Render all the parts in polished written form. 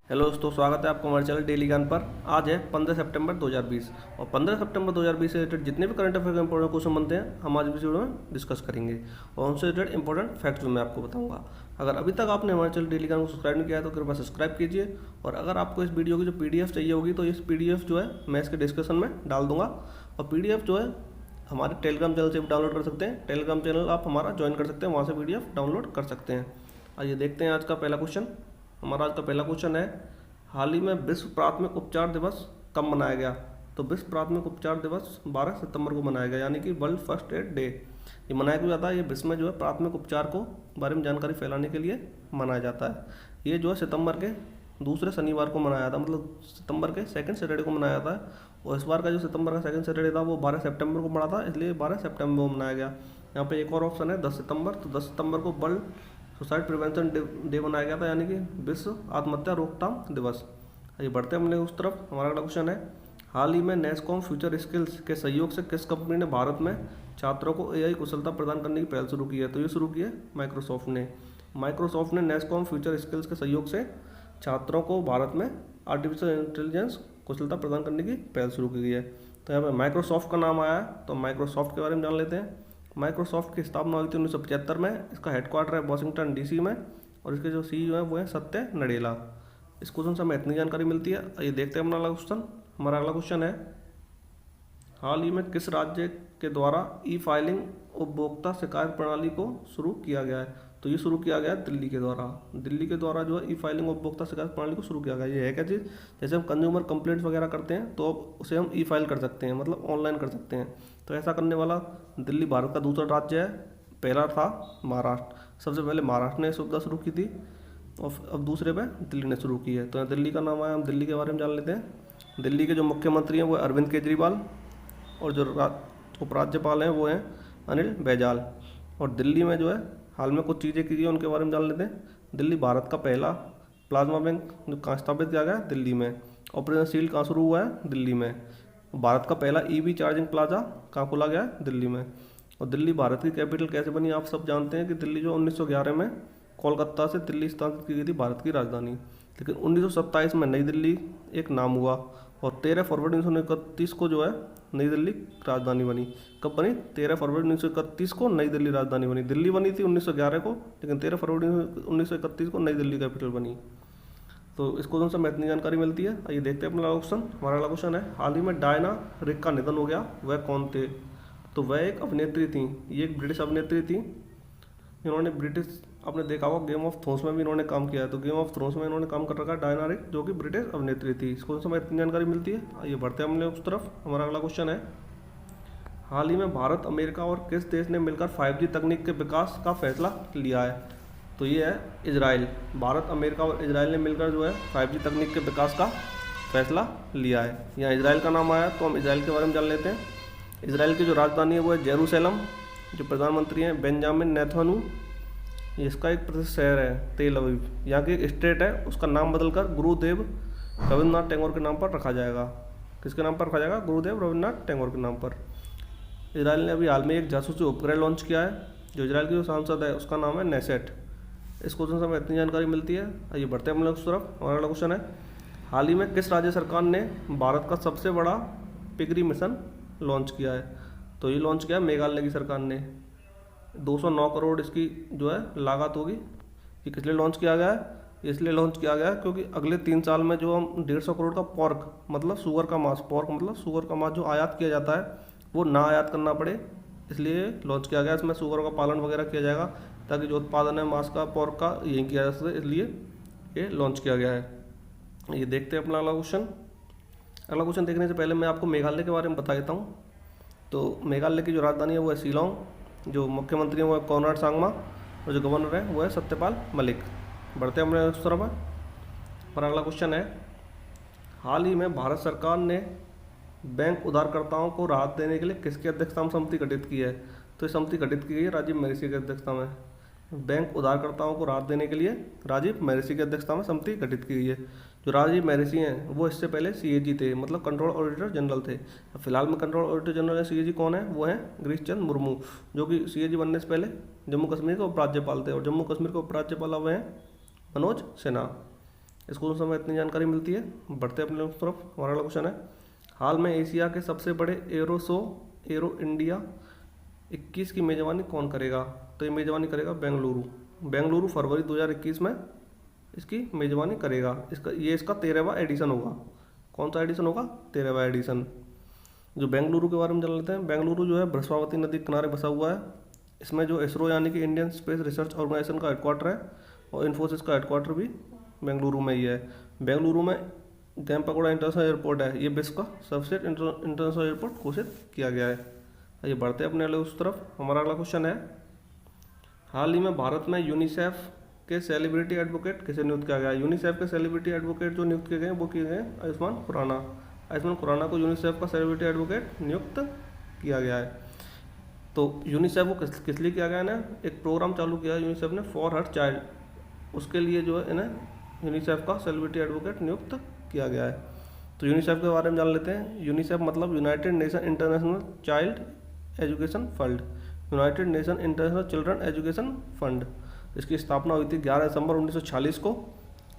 Hello दोस्तों, स्वागत है आपको हमारे चैनल डेली ज्ञान पर। आज है 15 सितंबर 2020 और 15 सितंबर 2020 से रिलेटेड जितने भी करंट अफेयर के इंपॉर्टेंट क्वेश्चन बनते हैं हम आज इस वीडियो में डिस्कस करेंगे और उनसे रिलेटेड इंपॉर्टेंट फैक्ट्स भी मैं आपको बताऊंगा। अगर अभी तक आपने हमारे चैनल डेली ज्ञान को सब्सक्राइब नहीं किया है तो कृपया सब्सक्राइब कीजिए। और अगर आपको इस वीडियो की जो PDF चाहिए होगी तो इस PDF जो है मैं इसके डिस्क्रिप्शन में डाल दूंगा और PDF जो है हमारे टेलीग्राम चैनल से भी डाउनलोड कर सकते हैं। टेलीग्राम चैनल आप हमारा ज्वाइन कर सकते हैं, वहाँ से PDF डाउनलोड कर सकते हैं। आइए देखते हैं आज का पहला क्वेश्चन। हमारा आज का पहला क्वेश्चन है, हाल ही में विश्व प्राथमिक उपचार दिवस कब मनाया गया? तो विश्व प्राथमिक उपचार दिवस 12 सितंबर को मनाया गया, यानी कि वर्ल्ड फर्स्ट एड डे। ये मनाया क्यों जाता है? ये विश्व में जो है प्राथमिक उपचार को बारे में जानकारी फैलाने के लिए मनाया जाता है। ये जो है सितंबर के दूसरे शनिवार को मनाया था, मतलब सितंबर के सेकंड सैटरडे को मनाया था। और इस बार का जो सितंबर का सेकंड सैटरडे था वो 12 सितंबर को पड़ा था, इसलिए 12 सितंबर को मनाया गया। यहाँ पे एक और ऑप्शन है 10 सितंबर, तो 10 सितंबर को वर्ल्ड सुसाइड प्रिवेंशन डे बनाया गया था, यानी कि विश्व आत्महत्या रोकथाम दिवस। ये बढ़ते हैं हमने उस तरफ। हमारा अगला क्वेश्चन है, हाल ही में नेस्कॉम फ्यूचर स्किल्स के सहयोग से किस कंपनी ने भारत में छात्रों को AI कुशलता प्रदान करने की पहल शुरू की है? तो ये शुरू की है माइक्रोसॉफ्ट ने। माइक्रोसॉफ्ट ने नेस्कॉम फ्यूचर स्किल्स के सहयोग से छात्रों को भारत में आर्टिफिशियल इंटेलिजेंस कुशलता प्रदान करने की पहल शुरू की गई है। तो यहाँ पर माइक्रोसॉफ्ट का नाम आया है, तो माइक्रोसॉफ्ट के बारे में जान लेते हैं। माइक्रोसॉफ्ट की स्थापना हुई थी 1975 में। इसका हेडक्वार्टर है वॉशिंगटन DC में और इसके जो CEO हैं वो हैं सत्य नडेला। इस क्वेश्चन से हमें इतनी जानकारी मिलती है। ये देखते हैं अपना अगला क्वेश्चन। हमारा अगला क्वेश्चन है, हाल ही में किस राज्य के द्वारा E फाइलिंग उपभोक्ता शिकायत प्रणाली को शुरू किया गया है? तो ये शुरू किया गया है दिल्ली के द्वारा। दिल्ली के द्वारा जो है E फाइलिंग उपभोक्ता शिकायत प्रणाली को शुरू किया गया। ये है क्या चीज़? जैसे हम कंज्यूमर कंप्लेंट्स वगैरह करते हैं तो अब उसे हम E फाइल कर सकते हैं, मतलब ऑनलाइन कर सकते हैं। तो ऐसा करने वाला दिल्ली भारत का दूसरा राज्य है। पहला था महाराष्ट्र। सबसे पहले महाराष्ट्र ने सुविधा शुरू की थी और अब दूसरे पे दिल्ली ने शुरू की है। तो यहाँ दिल्ली का नाम आया, हम दिल्ली के बारे में जान लेते हैं। दिल्ली के जो मुख्यमंत्री हैं वो अरविंद केजरीवाल और जो उपराज्यपाल हैं वो हैं अनिल बैजल। और दिल्ली में जो है हाल में कुछ चीज़ें की गई उनके बारे में जान लेते हैं। दिल्ली भारत का पहला प्लाज्मा बैंक जो कहाँ स्थापित किया गया है? दिल्ली में। ऑपरेशन शील्ड कहाँ शुरू हुआ है? दिल्ली में। भारत का पहला EV चार्जिंग प्लाजा कहाँ खोला गया है? दिल्ली में। और दिल्ली भारत की कैपिटल कैसे बनी? आप सब जानते हैं कि दिल्ली जो 1911 में कोलकाता से दिल्ली स्थानांतरित की गई थी भारत की राजधानी, लेकिन 1927 में नई दिल्ली एक नाम हुआ और 13 फरवरी 1931 को जो है नई दिल्ली राजधानी बनी। कब बनी? 13 फरवरी 1931 को नई दिल्ली राजधानी बनी। दिल्ली बनी थी 1911 को, लेकिन 13 फरवरी 1931 को नई दिल्ली कैपिटल बनी। तो इस क्वेश्चन से हमें इतनी जानकारी मिलती है। आइए देखते हैं अपना क्वेश्चन। हमारा अगला क्वेश्चन है, हाल ही में डायना रिक का निधन हो गया, वह कौन थे? तो वह एक अभिनेत्री थी। ये एक ब्रिटिश अभिनेत्री थी। इन्होंने ब्रिटिश, आपने देखा होगा गेम ऑफ थ्रोन्स में भी इन्होंने काम किया है। तो गेम ऑफ थ्रोन्स में इन्होंने काम कर रखा है डायना रिक, जो कि ब्रिटिश अभिनेत्री थी। इस क्वेश्चन से हमें इतनी जानकारी मिलती है। आइए बढ़ते हैं हमने उस तरफ। हमारा अगला क्वेश्चन है, हाल ही में भारत, अमेरिका और किस देश ने मिलकर 5G तकनीक के विकास का फैसला लिया है? तो ये है इजराइल। भारत, अमेरिका और इजराइल ने मिलकर जो है 5G तकनीक के विकास का फैसला लिया है। यहाँ इजराइल का नाम आया तो हम इजराइल के बारे में जान लेते हैं। इजराइल की जो राजधानी है वो है जेरूसलम। जो प्रधानमंत्री हैं बेंजामिन नेतन्याहू। इसका एक प्रसिद्ध शहर है तेल अवीव। यहाँ की एक स्टेट है, उसका नाम बदलकर गुरुदेव रविन्द्रनाथ टैगोर के नाम पर रखा जाएगा। किसके नाम पर रखा जाएगा? गुरुदेव रविन्द्रनाथ टैगोर के नाम पर। इजराइल ने अभी हाल में एक जासूसी उपग्रह लॉन्च किया है। जो इजराइल की जो सांसद है उसका नाम है नेसेट। इस क्वेश्चन से हमें इतनी जानकारी मिलती है। आइए बढ़ते हैं हम लोग उस तरफ। हमारा अगला क्वेश्चन है, हाल ही में किस राज्य सरकार ने भारत का सबसे बड़ा पिगरी मिशन लॉन्च किया है? तो ये लॉन्च किया है मेघालय की सरकार ने। 209 करोड़ इसकी जो है लागत होगी। ये किस लिए लॉन्च किया गया है? इसलिए लॉन्च किया गया है क्योंकि अगले 3 साल में जो हम 150 करोड़ का पॉर्क, मतलब सुअर का मांस, पॉर्क मतलब सुअर का मांस जो आयात किया जाता है वो ना आयात करना पड़े, इसलिए लॉन्च किया गया। इसमें सुअरों का पालन वगैरह किया जाएगा ताकि जो उत्पादन है मांस का, पॉर्क का, यहीं किया जा सके, इसलिए ये लॉन्च किया गया है। ये देखते हैं अपना अगला क्वेश्चन। अगला क्वेश्चन देखने से पहले मैं आपको मेघालय के बारे में बता देता हूँ। तो मेघालय की जो राजधानी है वो है शिलोंग। जो मुख्यमंत्री हैं वो है कोनराड सांगमा और जो गवर्नर है वो है सत्यपाल मलिक। बढ़ते हैं हमने उस तरफ। पर अगला क्वेश्चन है, हाल ही में भारत सरकार ने बैंक उधारकर्ताओं को राहत देने के लिए किसकी अध्यक्षता में समिति गठित की है? तो ये समिति गठित की गई है राजीव महर्षि की अध्यक्षता में। बैंक उधारकर्ताओं को राहत देने के लिए राजीव महर्षि की अध्यक्षता में समिति गठित की गई है। जो राजीव महर्षि हैं वो इससे पहले CAG थे, मतलब कंट्रोल ऑडिटर जनरल थे। फिलहाल में कंट्रोल ऑडिटर जनरल CAG कौन है? वो हैं गिरीश चंद्र मुर्मू, जो कि CAG बनने से पहले जम्मू कश्मीर के उपराज्यपाल थे। और जम्मू कश्मीर के उपराज्यपाल अब हैं मनोज सिन्हा। इसको समय इतनी जानकारी मिलती है। बढ़ते अपने लोग तरफ। हमारा अगला क्वेश्चन है, हाल में एशिया के सबसे बड़े एरो इंडिया 21 की मेजबानी कौन करेगा? तो ये मेजबानी करेगा बेंगलुरु फरवरी 2021 में इसकी मेजबानी करेगा। इसका 13वां एडिशन होगा। कौन सा एडिशन होगा? 13वां एडिशन। जो बेंगलुरु के बारे में जान लेते हैं। बेंगलुरु जो है बृहस्पति नदी के किनारे बसा हुआ है। इसमें जो इसरो यानी कि इंडियन स्पेस रिसर्च ऑर्गेनाइजेशन का हेडक्वार्टर है और इन्फोसिस का हेडक्वार्टर भी बेंगलुरु में ही है। बेंगलुरु में केम्पेगौड़ा इंटरनेशनल एयरपोर्ट है, ये विश्व का सबसे इंटरनेशनल एयरपोर्ट घोषित किया गया है। ये बढ़ते अपने अगले उस तरफ। हमारा अगला क्वेश्चन है, हाल ही में भारत में यूनिसेफ के सेलिब्रिटी एडवोकेट किसे नियुक्त किया गया है? यूनिसेफ के सेलिब्रिटी एडवोकेट जो नियुक्त किए गए वो किए गए आयुष्मान खुराना को यूनिसेफ का सेलिब्रिटी एडवोकेट नियुक्त किया गया है। तो यूनिसेफ को किस लिए किया गया है ना? एक प्रोग्राम चालू किया है यूनिसेफ ने फॉर हर चाइल्ड, उसके लिए जो है इन्हें यूनिसेफ का सेलिब्रिटी एडवोकेट नियुक्त किया गया है। तो यूनिसेफ के बारे में जान लेते हैं। यूनिसेफ मतलब United nation international child education fund, United nation international children education fund. इसकी स्थापना हुई थी 11 दिसंबर 1946 को।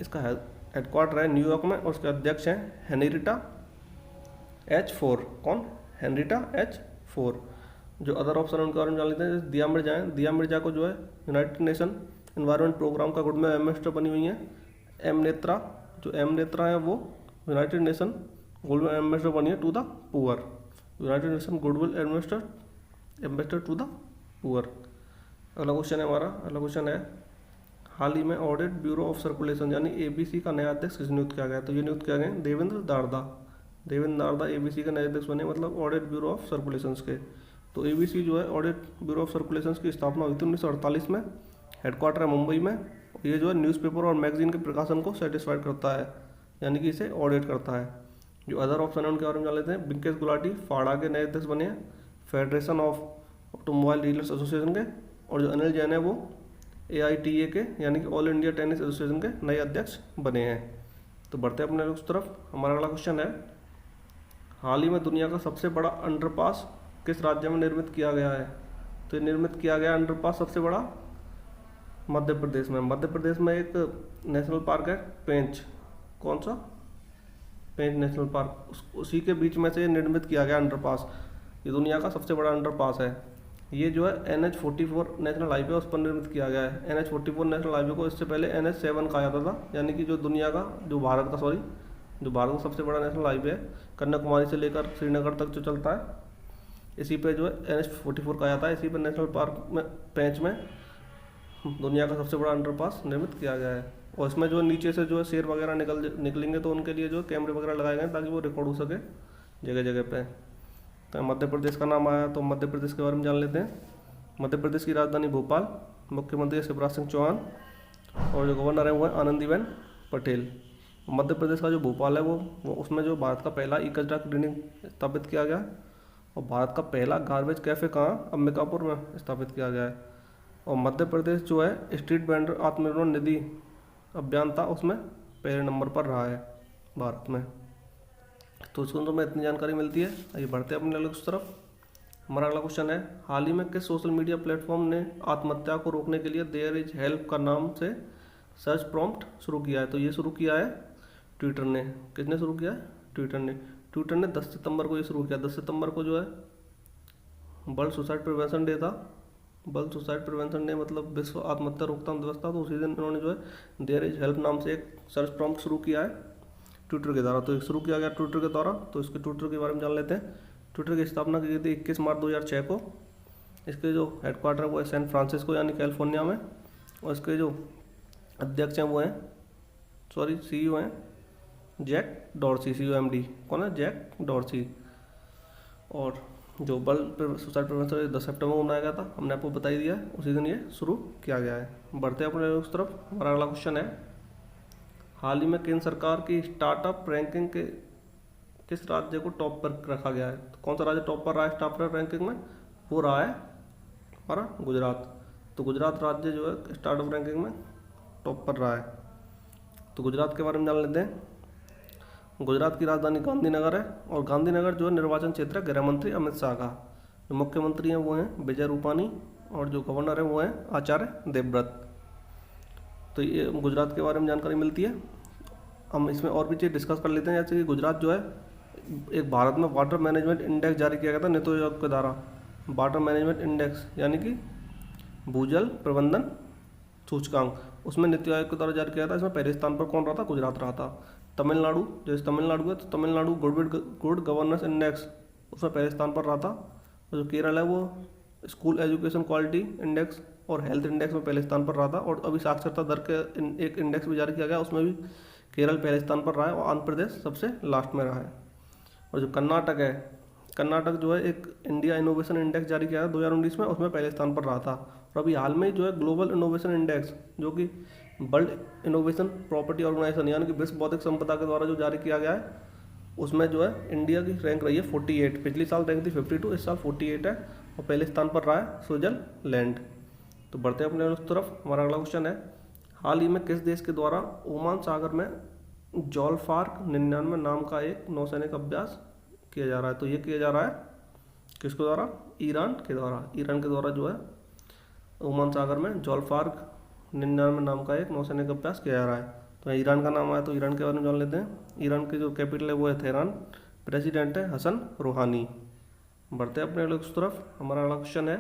इसका हेडक्वार्टर है न्यूयॉर्क में और उसके अध्यक्ष हैं हेनरिटा H4। कौन? Henrietta H4। जो अदर ऑप्शन उनके बारे में जान लेते हैं। जैसे दिया मिर्जा हैं। दिया मिर्जा को जो है यूनाइटेड नेशन एनवायरनमेंट प्रोग्राम का गुड में एम्बेसडर बनी हुई हैं। एम नेत्रा है वो यूनाइटेड नेशन गुडविल एम्बेसडर बनी है to the poor. United Nation goodwill ambassador to the poor. अगला क्वेश्चन है हमारा। अगला क्वेश्चन है, हाल ही में ऑडिट ब्यूरो ऑफ सर्कुलेशन यानी ABC का नया अध्यक्ष किस नियुक्त किया गया? तो ये नियुक्त किया गया देवेंद्र दारदा ABC के नए अध्यक्ष बने, मतलब ऑडिट ब्यूरो ऑफ सर्कुलेशंस के। तो ABC जो है ऑडिट ब्यूरो ऑफ सर्कुलेशंस की स्थापना हुई थी 1948 में। हेडक्वार्टर है मुंबई में। ये जो है न्यूज़पेपर और मैगजीन के प्रकाशन को सेटिस्फाइड करता है, यानी कि इसे ऑडिट करता है। जो अदर ऑप्शन है उनके बारे में जान लेते हैं। बिंकेश गुलाटी फाड़ा के नए अध्यक्ष बने हैं federation of automobile dealers association के। और जो अनिल जैन है वो AITA के यानी कि ऑल इंडिया टेनिस एसोसिएशन के नए अध्यक्ष बने हैं। तो बढ़ते हैं अपने उस तरफ। हमारा अगला क्वेश्चन है, हाल ही में दुनिया का सबसे बड़ा अंडरपास किस राज्य में निर्मित किया गया है? तो निर्मित किया गया अंडरपास सबसे बड़ा मध्य प्रदेश में। मध्य प्रदेश में एक नेशनल पार्क है पेंच। कौन सा? पेंच नेशनल पार्क। उसी के बीच में से निर्मित किया गया अंडरपास। ये दुनिया का सबसे बड़ा अंडरपास है। ये जो है NH44 नेशनल हाईवे उस पर निर्मित किया गया है। NH44 नेशनल हाईवे को इससे पहले NH7 कहा जाता था, यानी कि जो भारत का सबसे बड़ा नेशनल हाईवे है, कन्याकुमारी से लेकर श्रीनगर तक जो चलता है, इसी पे जो है NH44 कहा जाता है। इसी पर नेशनल पार्क में पेंच में दुनिया का सबसे बड़ा अंडरपास निर्मित किया गया है। और इसमें जो नीचे से जो है शेर वगैरह निकलेंगे तो उनके लिए जो कैमरे वगैरह लगाए गए ताकि वो रिकॉर्ड हो सके जगह जगह पे। तो मध्य प्रदेश का नाम आया तो मध्य प्रदेश के बारे में जान लेते हैं। मध्य प्रदेश की राजधानी भोपाल, मुख्यमंत्री शिवराज सिंह चौहान और जो गवर्नर है वो है आनंदीबेन पटेल। मध्य प्रदेश का जो भोपाल है वो उसमें जो भारत का पहला ई कचरा क्लीनिंग स्थापित किया गया और भारत का पहला गार्बेज कैफ़े कहाँ? अंबिकापुर में स्थापित किया गया है। और मध्य प्रदेश जो है स्ट्रीट वेंडर आत्मनिर्भर निधि अभियान था, उसमें पहले नंबर पर रहा है भारत में। तो इसको में इतनी जानकारी मिलती है। आइए बढ़ते हैं अपने उस तरफ। हमारा अगला क्वेश्चन है, हाल ही में किस सोशल मीडिया प्लेटफॉर्म ने आत्महत्या को रोकने के लिए देयर इज हेल्प का नाम से सर्च प्रॉम्प्ट शुरू किया है? तो ये शुरू किया है ट्विटर ने। किसने शुरू किया है? ट्विटर ने 10 सितंबर को ये शुरू किया। 10 सितंबर को जो है वर्ल्ड सुसाइड प्रिवेंशन डे था। वर्ल्ड सुसाइड प्रिवेंशन डे मतलब विश्व आत्महत्या रोकथाम दिवस था। तो उसी दिन इन्होंने जो है देयर इज हेल्प नाम से एक सर्च प्रॉम्प्ट शुरू किया है ट्विटर के द्वारा। तो शुरू किया गया ट्विटर के द्वारा। तो इसके ट्विटर के बारे में जान लेते हैं। ट्विटर की स्थापना की गई थी 21 मार्च 2006 को। इसके जो हेडक्वार्टर है वो है सैन फ्रांसिस्को यानी कैलिफोर्निया में। और इसके जो अध्यक्ष हैं वो हैं CEO हैं जैक डॉर्सी, COMD। कौन है? Jack Dorsey. और जो वर्ल्ड सुसाइड प्रिवेंशन 10 सितंबर को मनाया गया था, हमने आपको बता ही दिया है, उसी दिन ये शुरू किया गया है। बढ़ते हैं अपने उस तरफ। हमारा अगला क्वेश्चन है, हाल ही में केंद्र सरकार की स्टार्टअप रैंकिंग के किस राज्य को टॉप पर रखा गया है? तो कौन सा राज्य टॉप पर रहा है स्टार्टअप रैंकिंग में? वो रहा है हमारा गुजरात। तो गुजरात राज्य जो है स्टार्टअप रैंकिंग में टॉप पर रहा है। तो गुजरात के बारे में जान लेते हैं। गुजरात की राजधानी गांधीनगर है और गांधीनगर जो है निर्वाचन क्षेत्र है गृह मंत्री अमित शाह का। जो मुख्यमंत्री हैं वो हैं विजय रूपानी और जो गवर्नर है वो हैं आचार्य देवव्रत। तो ये गुजरात के बारे में जानकारी मिलती है। हम इसमें और भी चीज़ डिस्कस कर लेते हैं, जैसे कि गुजरात जो है एक भारत में वाटर मैनेजमेंट इंडेक्स जारी किया गया था नीति आयोग के द्वारा। वाटर मैनेजमेंट इंडेक्स यानी कि भूजल प्रबंधन सूचकांक, उसमें नीति आयोग के द्वारा जारी किया था। इसमें पहले स्थान पर कौन रहा था? गुजरात रहा था। तमिलनाडु, जैसे तमिलनाडु है तो तमिलनाडु गुड गवर्नेंस इंडेक्स, उसमें पहले स्थान पर रहा था। और जो केरल है वो स्कूल एजुकेशन क्वालिटी इंडेक्स और हेल्थ इंडेक्स में पहले स्थान पर रहा था। और अभी साक्षरता दर के एक इंडेक्स भी जारी किया गया, उसमें भी केरल पहले स्थान पर रहा है और आंध्र प्रदेश सबसे लास्ट में रहा है। और जो कर्नाटक है, कर्नाटक जो है एक इंडिया इनोवेशन इंडेक्स जारी किया है 2019 में, उसमें पहले स्थान पर रहा था। और अभी हाल में जो है ग्लोबल इनोवेशन इंडेक्स, जो कि वर्ल्ड इनोवेशन प्रॉपर्टी ऑर्गेनाइजेशन यानी कि विश्व बौद्धिक संपदा के द्वारा जो जारी किया गया है, उसमें जो है इंडिया की रैंक रही है 48। पिछली साल रैंक थी 52, इस साल 48 है और पहले स्थान पर रहा है स्विट्जरलैंड। तो बढ़ते हैं अपने उस तरफ। हमारा अगला क्वेश्चन है, हाल ही में किस देश के द्वारा ओमान सागर में जॉलफार्क 99 नाम का एक नौसैनिक अभ्यास किया जा रहा है? तो ये किया जा रहा है किसके द्वारा? ईरान के द्वारा। ईरान के द्वारा जो है ओमान सागर में जॉलफार्क 99 नाम का एक नौसैनिक अभ्यास किया जा रहा है। तो ईरान का नाम आया तो ईरान के बारे में जान लेते हैं। ईरान की जो कैपिटल है वो है तेहरान, प्रेसिडेंट है हसन रूहानी। बढ़ते हैं अपने अगले उस तरफ। हमारा अगला क्वेश्चन है,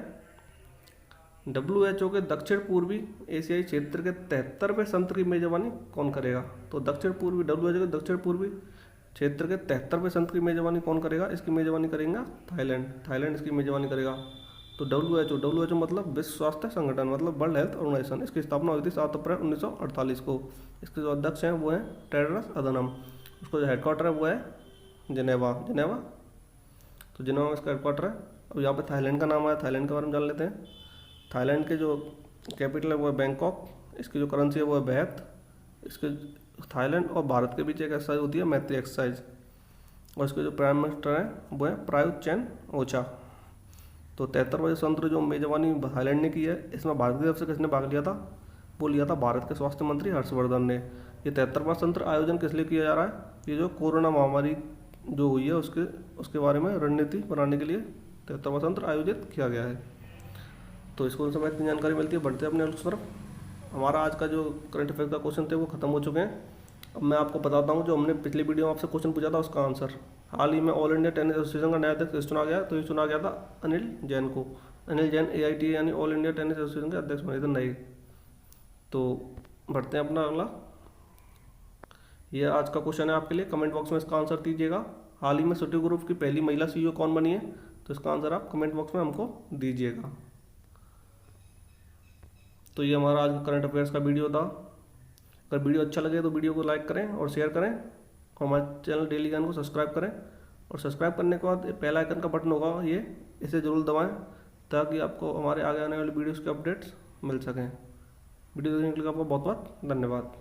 WHO के दक्षिण पूर्वी एशियाई क्षेत्र के 73वें सत्र की मेजबानी कौन करेगा? तो दक्षिण पूर्वी WHO के दक्षिण पूर्वी क्षेत्र के 73वें सत्र की मेजबानी कौन करेगा? इसकी मेजबानी करेगा थाईलैंड। थाईलैंड इसकी मेजबानी करेगा। तो WHO मतलब विश्व स्वास्थ्य संगठन, मतलब वर्ल्ड हेल्थ ऑर्गेनाइजेशन। इसकी स्थापना हुई थी 7 अप्रैल 1948 को। इसके जो अध्यक्ष हैं वो हैं टेड्रस अदनम। उसका जो हेडक्वार्टर है वो है जिनेवा। तो जिनेवा में इसका हेडक्वार्टर है। अब यहाँ पे थाईलैंड का नाम आया, थाईलैंड के बारे में जान लेते हैं। थाईलैंड के जो कैपिटल है वो है बैंकॉक। इसकी जो करेंसी है वो है बैथ। इसके थाईलैंड और भारत के बीच एक एक्सरसाइज होती है मैत्री एक्सरसाइज, और इसके जो प्राइम मिनिस्टर हैं वो है प्रायुत चैन ओचा। तो 73वां सत्र जो मेजबानी थाईलैंड ने की है, इसमें भारत की तरफ से किसने भाग लिया था? वो लिया था भारत के स्वास्थ्य मंत्री हर्षवर्धन ने। ये 73वां सत्र आयोजन किस लिए किया जा रहा है? ये जो कोरोना महामारी जो हुई है उसके बारे में रणनीति बनाने के लिए 73वां सत्र आयोजित किया गया है। तो इसको समय इतनी जानकारी मिलती है। बढ़ते हैं अपने उस तरफ। हमारा आज का जो करंट अफेयर का क्वेश्चन थे वो खत्म हो चुके हैं। अब मैं आपको बताता हूँ जो हमने पिछली वीडियो में आपसे क्वेश्चन पूछा था उसका आंसर। हाल ही में ऑल इंडिया टेनिस एसोसिएशन का नया अध्यक्ष चुना गया, तो ये चुना गया था अनिल जैन को। अनिल जैन AIT यानी ऑल इंडिया टेनिस एसोसिएशन के अध्यक्ष बने थे नए। तो बढ़ते हैं अपना अगला। ये आज का क्वेश्चन है आपके लिए, कमेंट बॉक्स में इसका आंसर दीजिएगा। हाल ही में सिटी ग्रुप की पहली महिला CEO कौन बनी है? तो इसका आंसर आप कमेंट बॉक्स में हमको दीजिएगा। तो ये हमारा आज करंट अफेयर्स का वीडियो था। अगर वीडियो अच्छा लगे तो वीडियो को लाइक करें और शेयर करें, और हमारे चैनल डेली ज्ञान को सब्सक्राइब करें। और सब्सक्राइब करने के बाद बेल आइकन का बटन होगा इसे जरूर दबाएं, ताकि आपको हमारे आगे आने वाले वीडियोज़ के अपडेट्स मिल सकें। वीडियो देखने के लिए आपका बहुत बहुत धन्यवाद।